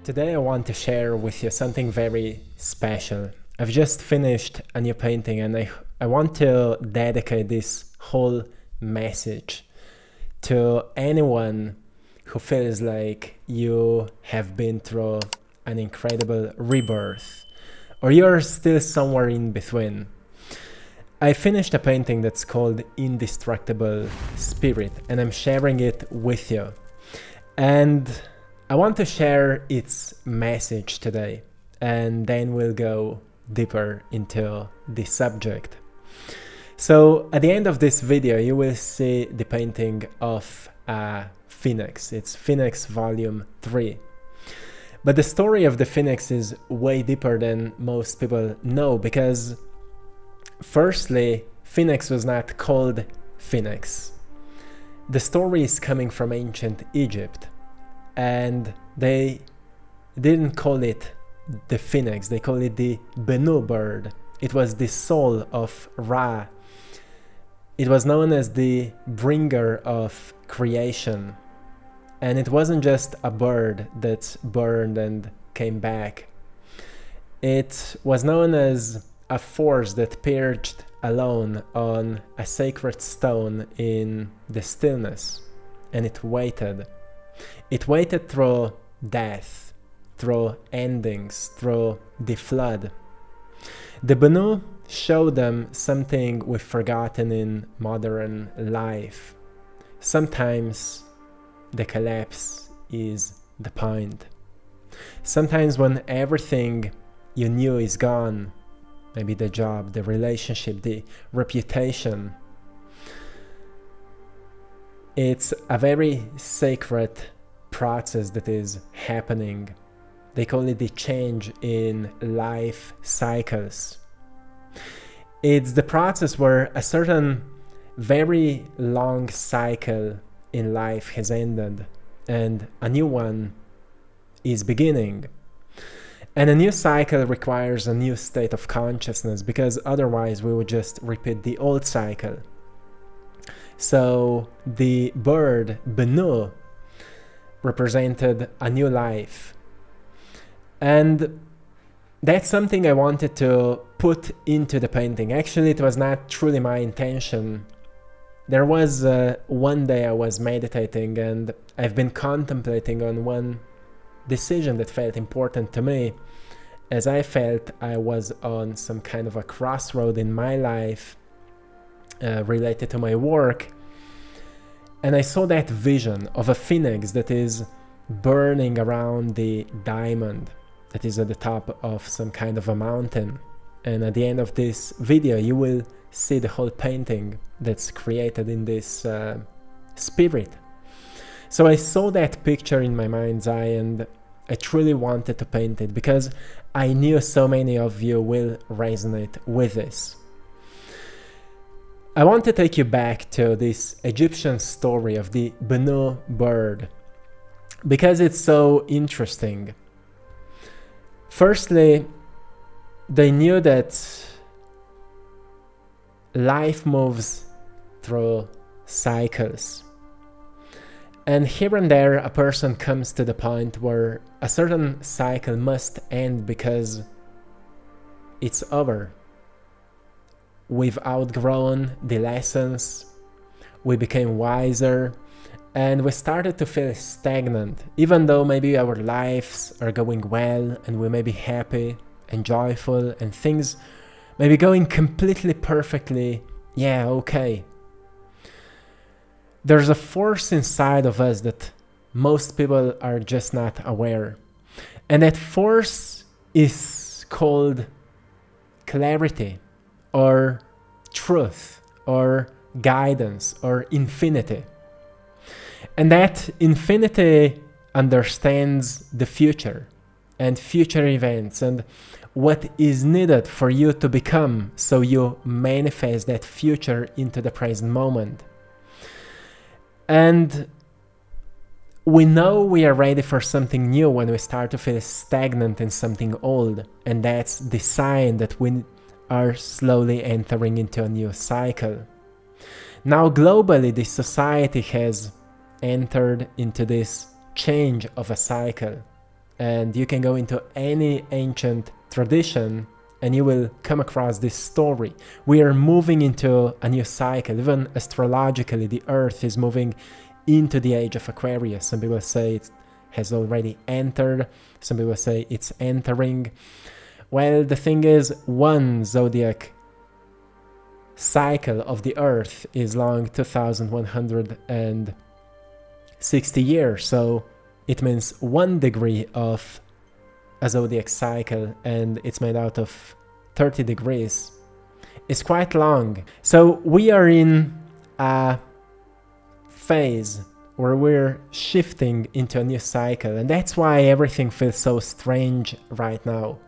Today I want to share with you something very special. I've just finished a new painting and I want to dedicate this whole message to anyone who feels like you have been through an incredible rebirth or you're still somewhere in between. I finished a painting that's called Indestructible Spirit and I'm sharing it with you. And I want to share its message today, and then we'll go deeper into the subject. So at the end of this video, you will see the painting of a phoenix. It's Phoenix Volume 3. But the story of the phoenix is way deeper than most people know, because firstly, phoenix was not called phoenix. The story is coming from ancient Egypt. And they didn't call it the phoenix, they call it the benu bird. It was the soul of Ra. It was known as the bringer of creation. And it wasn't just a bird that burned and came back. It was known as a force that perched alone on a sacred stone in the stillness. And it waited. It waited through death, through endings, through the flood. The benu showed them something we've forgotten in modern life. Sometimes the collapse is the point. Sometimes when everything you knew is gone, maybe the job, the relationship, the reputation, it's a very sacred process that is happening. They call it the change in life cycles. It's the process where a certain very long cycle in life has ended and a new one is beginning. And a new cycle requires a new state of consciousness, because otherwise we would just repeat the old cycle. So the bird benu represented a new life. And that's something I wanted to put into the painting. Actually, it was not truly my intention. There was one day I was meditating and I've been contemplating on one decision that felt important to me, as I felt I was on some kind of a crossroad in my life related to my work. And I saw that vision of a phoenix that is burning around the diamond that is at the top of some kind of a mountain. And at the end of this video, you will see the whole painting that's created in this spirit. So I saw that picture in my mind's eye and I truly wanted to paint it because I knew so many of you will resonate with this. I want to take you back to this Egyptian story of the benu bird because it's so interesting. Firstly, they knew that life moves through cycles. And here and there, a person comes to the point where a certain cycle must end because it's over. We've outgrown the lessons, we became wiser, and we started to feel stagnant, even though maybe our lives are going well and we may be happy and joyful and things may be going completely perfectly, okay. There's a force inside of us that most people are just not aware. And that force is called clarity, or truth, or guidance, or infinity. And that infinity understands the future and future events and what is needed for you to become, so you manifest that future into the present moment. And we know we are ready for something new when we start to feel stagnant in something old, and that's the sign that we are slowly entering into a new cycle. Now globally, this society has entered into this change of a cycle. and you can go into any ancient tradition and you will come across this story. We are moving into a new cycle. Even astrologically, the Earth is moving into the age of Aquarius. Some people say it has already entered. Some people say it's entering. Well, the thing is, one zodiac cycle of the Earth is long 2,160 years. So it means 1 degree of a zodiac cycle, and it's made out of 30 degrees. It's quite long. So we are in a phase where we're shifting into a new cycle, and that's why everything feels so strange right now.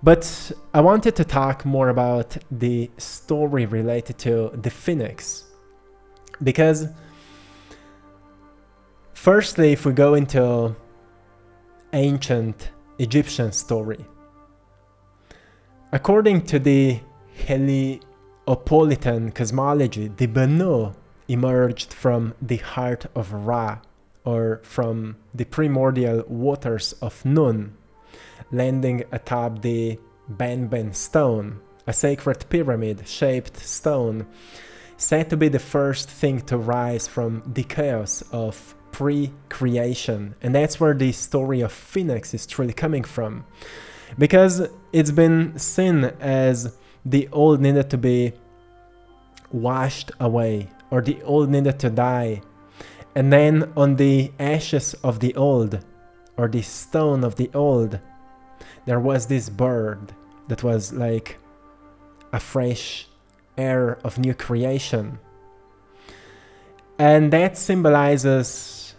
But I wanted to talk more about the story related to the Phoenix, because firstly, if we go into ancient Egyptian story, according to the Heliopolitan cosmology, the benu emerged from the heart of Ra, or from the primordial waters of Nun, landing atop the Ben stone, a sacred pyramid-shaped stone said to be the first thing to rise from the chaos of pre-creation. And that's where the story of Phoenix is truly coming from, because it's been seen as the old needed to be washed away, or the old needed to die, and then on the ashes of the old, or the stone of the old, there was this bird that was like a fresh air of new creation. And that symbolizes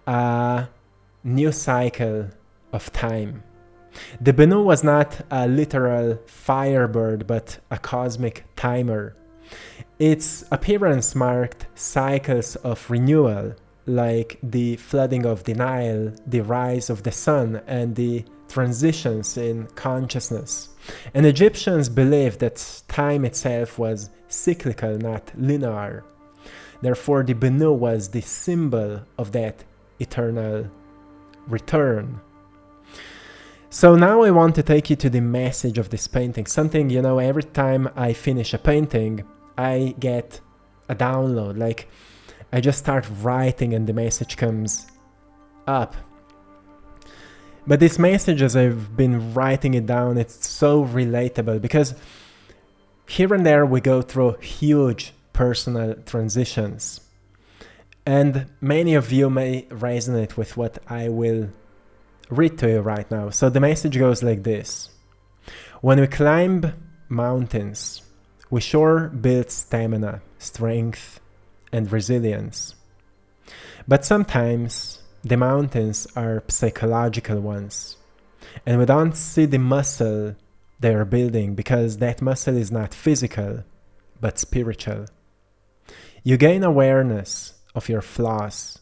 a new cycle of time. The benu was not a literal firebird, but a cosmic timer. Its appearance marked cycles of renewal, like the flooding of the Nile, the rise of the sun, and the transitions in consciousness. And Egyptians believed that time itself was cyclical, not linear. Therefore, the benu was the symbol of that eternal return. So now I want to take you to the message of this painting. Something, every time I finish a painting, I get a download. Like, I just start writing and the message comes up. But this message, as I've been writing it down, it's so relatable, because here and there we go through huge personal transitions. And many of you may resonate with what I will read to you right now. So the message goes like this. When we climb mountains, we sure build stamina, strength, and resilience. But sometimes the mountains are psychological ones, and we don't see the muscle they are building, because that muscle is not physical, but spiritual. You gain awareness of your flaws,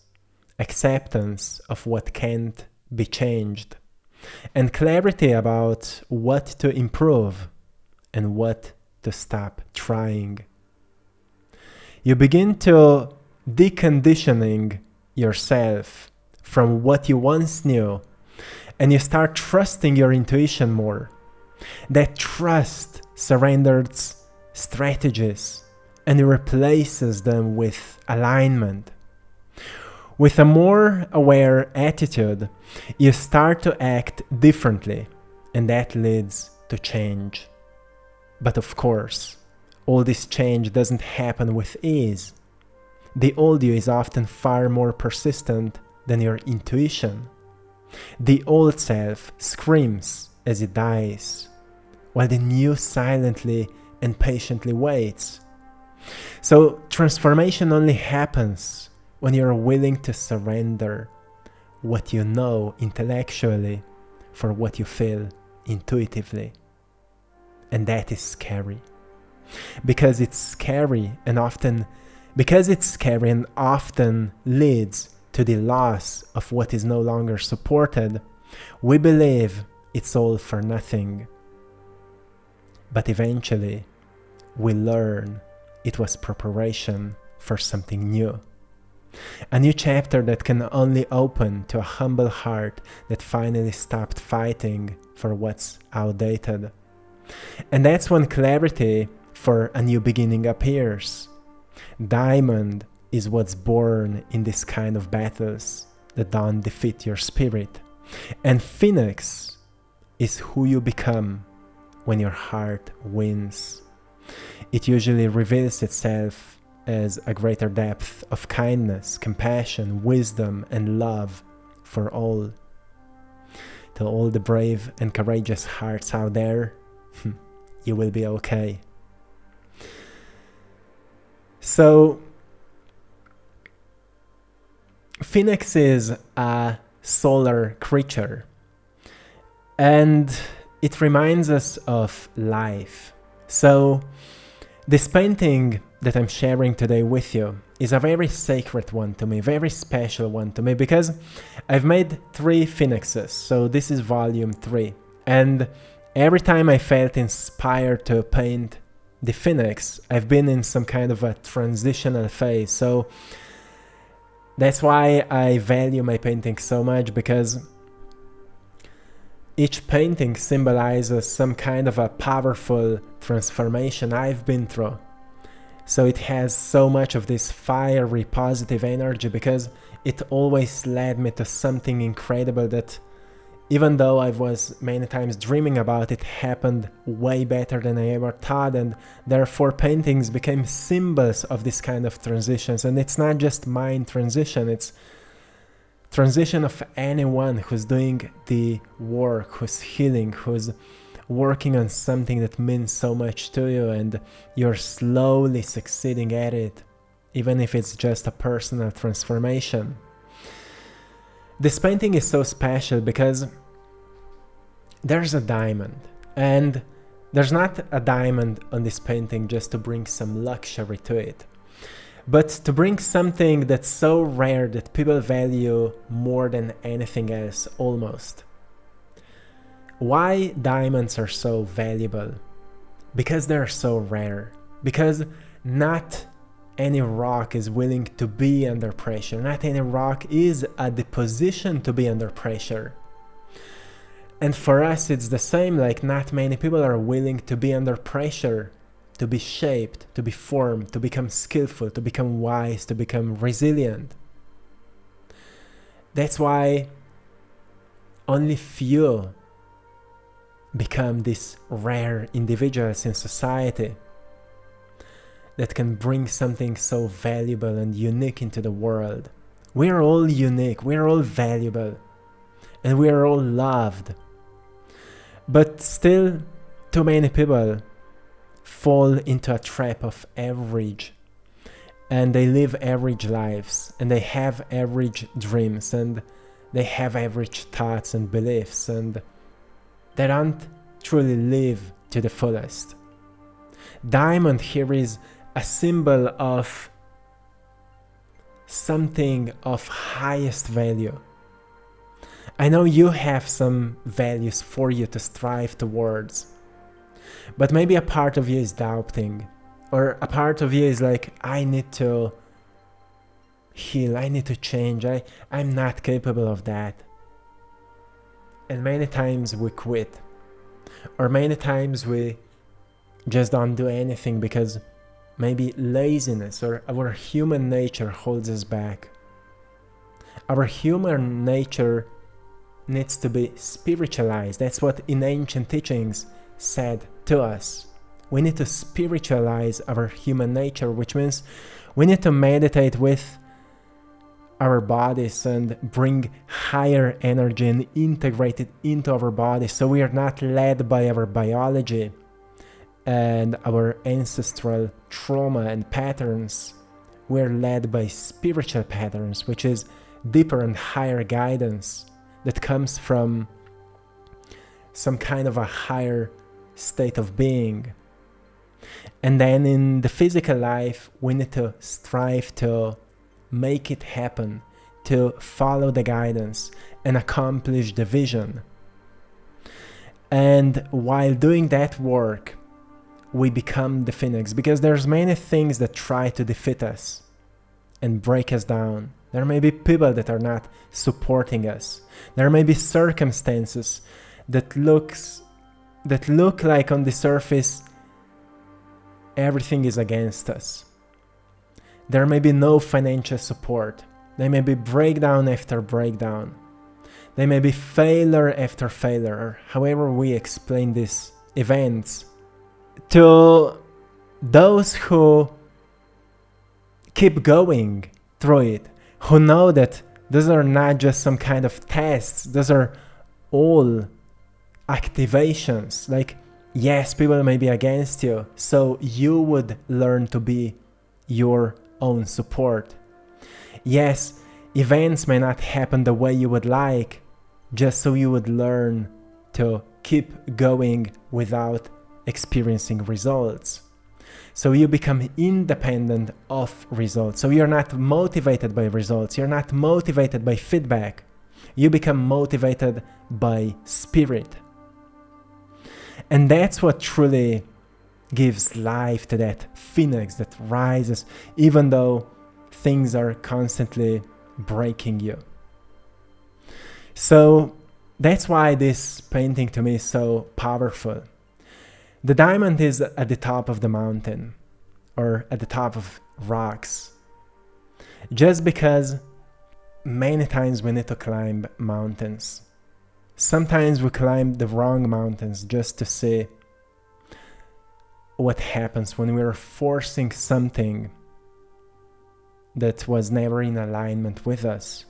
acceptance of what can't be changed, and clarity about what to improve and what to stop trying. You begin to deconditioning yourself from what you once knew, and you start trusting your intuition more. That trust surrenders strategies and replaces them with alignment. With a more aware attitude, you start to act differently, and that leads to change. But of course, all this change doesn't happen with ease. The old you is often far more persistent than your intuition. The old self screams as it dies, while the new silently and patiently waits. So transformation only happens when you're willing to surrender what you know intellectually for what you feel intuitively. And that is scary. Because it's scary and often leads to the loss of what is no longer supported, we believe it's all for nothing. But eventually, we learn it was preparation for something new. A new chapter that can only open to a humble heart that finally stopped fighting for what's outdated. And that's when clarity for a new beginning appears. Diamond is what's born in this kind of battles that don't defeat your spirit. And Phoenix is who you become when your heart wins. It usually reveals itself as a greater depth of kindness, compassion, wisdom, and love for all. To all the brave and courageous hearts out there, you will be okay. So, Phoenix is a solar creature, and it reminds us of life. So, this painting that I'm sharing today with you is a very sacred one to me, very special one to me, because I've made 3 phoenixes. So this is volume 3. And every time I felt inspired to paint the phoenix, I've been in some kind of a transitional phase. So that's why I value my painting so much, because each painting symbolizes some kind of a powerful transformation I've been through. So it has so much of this fiery positive energy, because it always led me to something incredible that, even though I was many times dreaming about it, happened way better than I ever thought. And therefore paintings became symbols of this kind of transitions. And it's not just mind transition, it's transition of anyone who's doing the work, who's healing, who's working on something that means so much to you, and you're slowly succeeding at it, even if it's just a personal transformation. This painting is so special because there's a diamond, and there's not a diamond on this painting just to bring some luxury to it, but to bring something that's so rare that people value more than anything else, almost. Why diamonds are so valuable? Because they're so rare. Because not any rock is willing to be under pressure. Not any rock is at the position to be under pressure. And for us it's the same, like not many people are willing to be under pressure, to be shaped, to be formed, to become skillful, to become wise, to become resilient. That's why only few become these rare individuals in society that can bring something so valuable and unique into the world. We're all unique, we're all valuable, and we're all loved. But still, too many people fall into a trap of average, and they live average lives, and they have average dreams, and they have average thoughts and beliefs, and they don't truly live to the fullest. Diamond here is a symbol of something of highest value. I know you have some values for you to strive towards, but maybe a part of you is doubting, or a part of you is like, I need to heal, I need to change, I'm not capable of that. And many times we quit, or many times we just don't do anything because maybe laziness or our human nature holds us back. Our human nature needs to be spiritualized. That's what in ancient teachings said to us. We need to spiritualize our human nature, which means we need to meditate with our bodies and bring higher energy and integrate it into our bodies, so we are not led by our biology and our ancestral trauma and patterns. We're led by spiritual patterns, which is deeper and higher guidance that comes from some kind of a higher state of being. And then in the physical life, we need to strive to make it happen, to follow the guidance and accomplish the vision. And while doing that work, we become the phoenix, because there's many things that try to defeat us. and break us down. There may be people that are not supporting us. There may be circumstances that look like on the surface everything is against us. There may be no financial support. There may be breakdown after breakdown. There may be failure after failure, or however we explain these events. To those who keep going through it, who know that those are not just some kind of tests, those are all activations. Like, yes, people may be against you, so you would learn to be your own support. Yes, events may not happen the way you would like, just so you would learn to keep going without experiencing results. So you become independent of results. So you're not motivated by results. You're not motivated by feedback. You become motivated by spirit. And that's what truly gives life to that phoenix that rises, even though things are constantly breaking you. So that's why this painting to me is so powerful. The diamond is at the top of the mountain, or at the top of rocks, just because many times we need to climb mountains. Sometimes we climb the wrong mountains just to see what happens when we are forcing something that was never in alignment with us.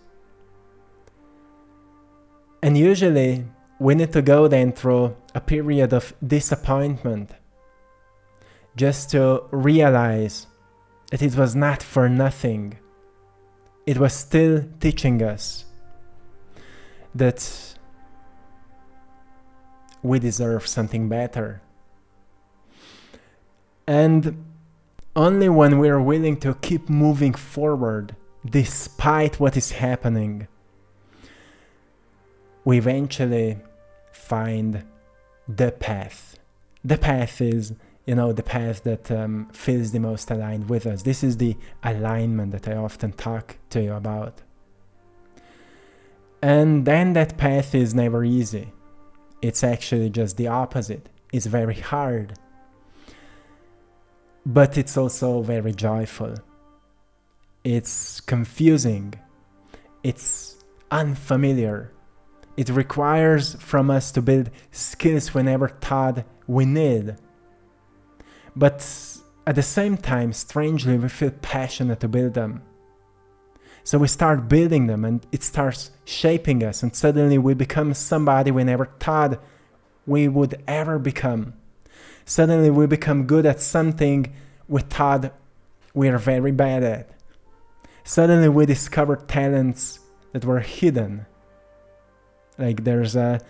And usually we need to go then through a period of disappointment just to realize that it was not for nothing. It was still teaching us that we deserve something better. And only when we are willing to keep moving forward despite what is happening, we eventually find the path. The path is, the path that feels the most aligned with us. This is the alignment that I often talk to you about. And then that path is never easy. It's actually just the opposite. It's very hard. But it's also very joyful. It's confusing. It's unfamiliar. It requires from us to build skills we never thought we need. But at the same time, strangely, we feel passionate to build them. So we start building them and it starts shaping us, and suddenly we become somebody we never thought we would ever become. Suddenly we become good at something we thought we are very bad at. Suddenly we discover talents that were hidden. Like there's a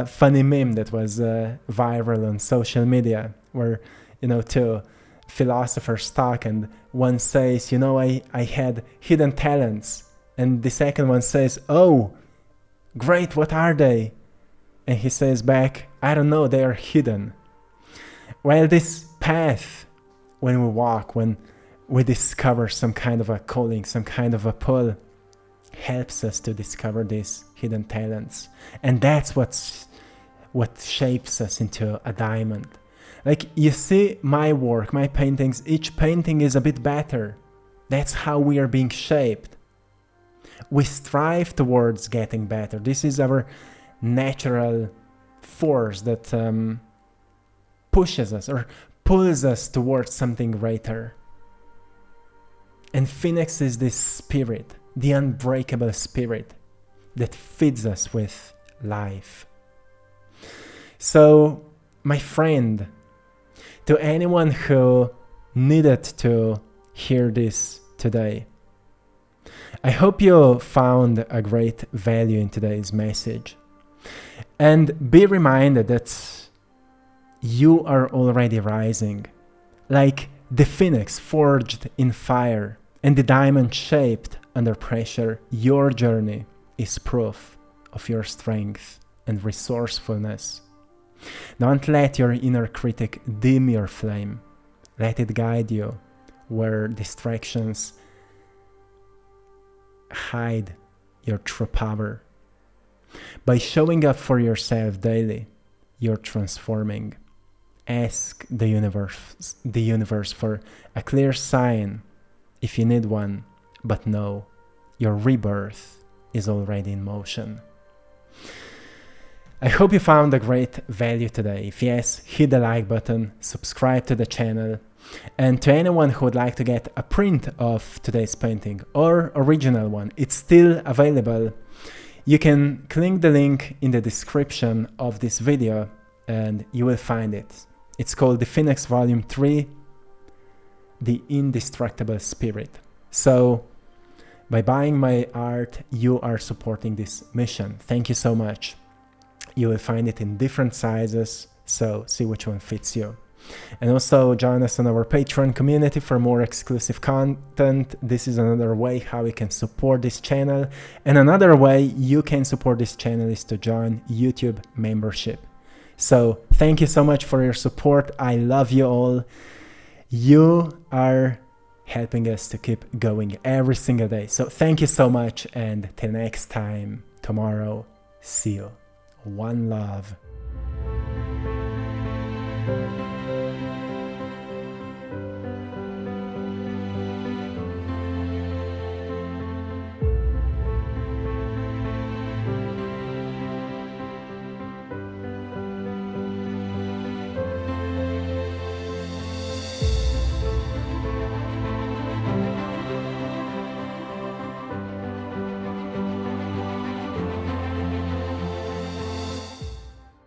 funny meme that was viral on social media where, two philosophers talk and one says, I had hidden talents. And the second one says, oh, great, what are they? And he says back, I don't know, they are hidden. Well, this path, when we walk, when we discover some kind of a calling, some kind of a pull, helps us to discover these hidden talents. And that's what shapes us into a diamond. Like, you see my work, my paintings, each painting is a bit better. That's how we are being shaped. We strive towards getting better. This is our natural force that pushes us or pulls us towards something greater. And Phoenix is this spirit, the unbreakable spirit that feeds us with life. So, my friend, to anyone who needed to hear this today, I hope you found a great value in today's message. And be reminded that you are already rising, like the phoenix forged in fire and the diamond shaped under pressure. Your journey is proof of your strength and resourcefulness. Don't let your inner critic dim your flame. Let it guide you where distractions hide your true power. By showing up for yourself daily, you're transforming. Ask the universe for a clear sign if you need one, but know your rebirth is already in motion. I hope you found a great value today. If yes, hit the like button, subscribe to the channel, and to anyone who would like to get a print of today's painting or original one, it's still available. You can click the link in the description of this video and you will find it. It's called The Phoenix Volume 3, The Indestructible Spirit. So by buying my art, you are supporting this mission. Thank you so much. You will find it in different sizes, so see which one fits you. And also join us on our Patreon community for more exclusive content. This is another way how you can support this channel. And another way you can support this channel is to join YouTube membership. So thank you so much for your support. I love you all. You are helping us to keep going every single day. So thank you so much, and till next time, tomorrow, see you. One love.